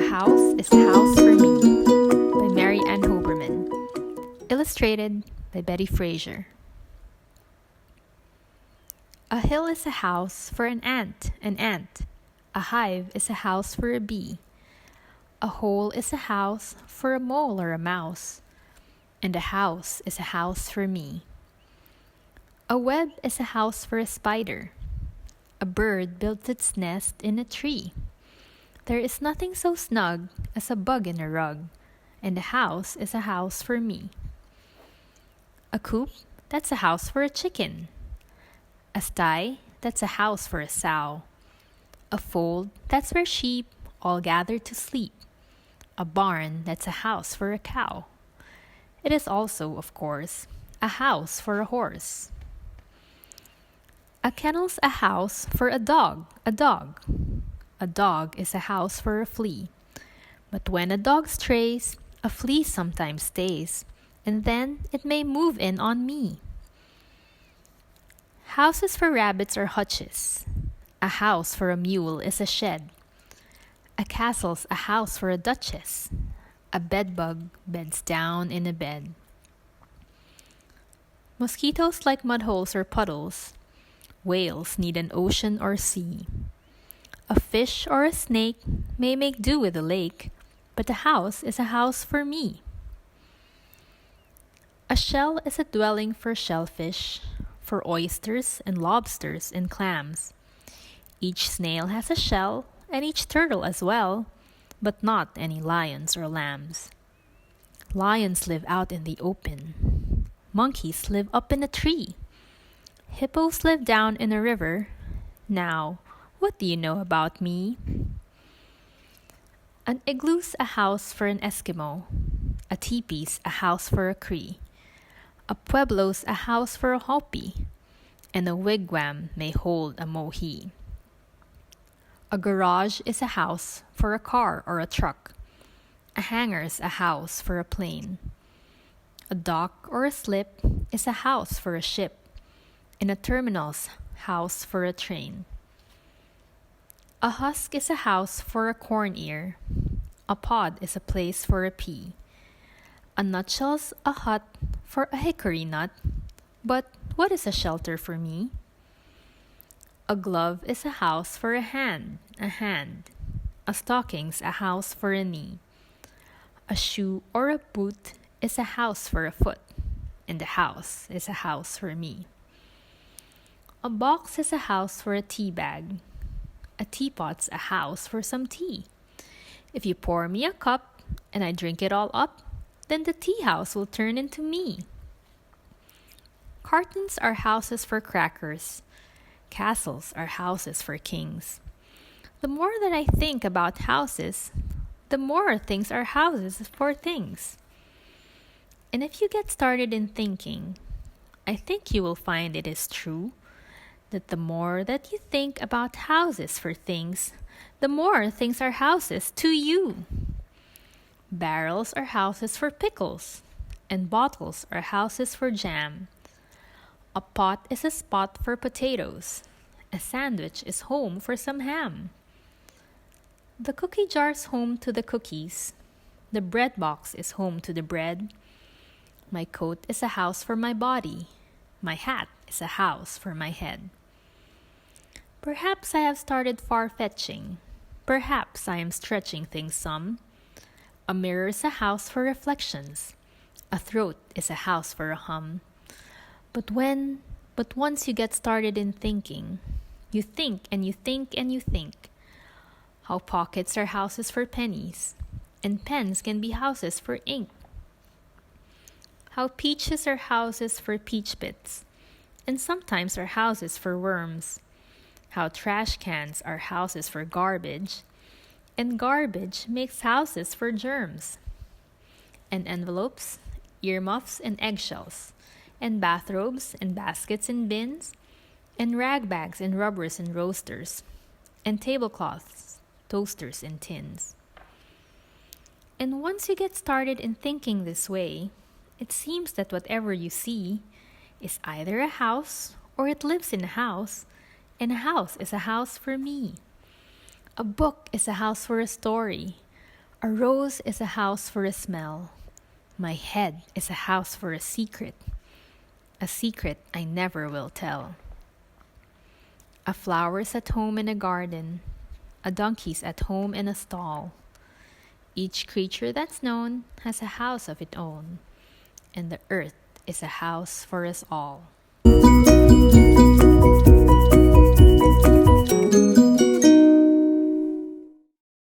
House is a House for Me by Mary Ann Hoberman. Illustrated by Betty Fraser. A hill is a house for an ant. A hive is a house for a bee. A hole is a house for a mole or a mouse. And a house is a house for me. A web is a house for a spider. A bird builds its nest in a tree. There is nothing so snug as a bug in a rug, and a house is a house for me. A coop, that's a house for a chicken. A sty, that's a house for a sow. A fold, that's where sheep all gather to sleep. A barn, that's a house for a cow. It is also, of course, a house for a horse. A kennel's a house for a dog. A dog is a house for a flea. But when a dog strays, a flea sometimes stays, and then it may move in on me. Houses for rabbits are hutches. A house for a mule is a shed. A castle's a house for a duchess. A bedbug beds down in a bed. Mosquitoes like mudholes or puddles. Whales need an ocean or sea. A fish or a snake may make do with a lake, but a house is a house for me. A shell is a dwelling for shellfish, for oysters and lobsters and clams. Each snail has a shell, and each turtle as well, but not any lions or lambs. Lions live out in the open. Monkeys live up in a tree. Hippos live down in a river. Now, what do you know about me? An igloo's a house for an Eskimo. A teepee's a house for a Cree. A pueblo's a house for a Hopi. And a wigwam may hold a Mohi. A garage is a house for a car or a truck. A hangar's a house for a plane. A dock or a slip is a house for a ship. And a terminal's house for a train. A husk is a house for a corn ear. A pod is a place for a pea. A nutshell's a hut for a hickory nut. But what is a shelter for me? A glove is a house for a hand. A stocking's a house for a knee. A shoe or a boot is a house for a foot. And a house is a house for me. A box is a house for a tea bag. A teapot's a house for some tea. If you pour me a cup and I drink it all up, then the tea house will turn into me. Cartons are houses for crackers. Castles are houses for kings. The more that I think about houses, the more things are houses for things. And if you get started in thinking, I think you will find it is true that the more that you think about houses for things, the more things are houses to you. Barrels are houses for pickles, and bottles are houses for jam. A pot is a spot for potatoes. A sandwich is home for some ham. The cookie jar's home to the cookies. The bread box is home to the bread. My coat is a house for my body. My hat is a house for my head. Perhaps I have started far-fetching. Perhaps I am stretching things some. A mirror is a house for reflections. A throat is a house for a hum. But once you get started in thinking, you think and you think and you think. How pockets are houses for pennies, and pens can be houses for ink. How peaches are houses for peach bits, and sometimes are houses for worms. How trash cans are houses for garbage, and garbage makes houses for germs. And envelopes, earmuffs and eggshells, and bathrobes and baskets and bins, and rag bags and rubbers and roasters, and tablecloths, toasters and tins. And once you get started in thinking this way, it seems that whatever you see is either a house or it lives in a house, and a house is a house for me. A book is a house for a story. A rose is a house for a smell. My head is a house for a secret I never will tell. A flower's at home in a garden, a donkey's at home in a stall. Each creature that's known has a house of its own, and the earth is a house for us all.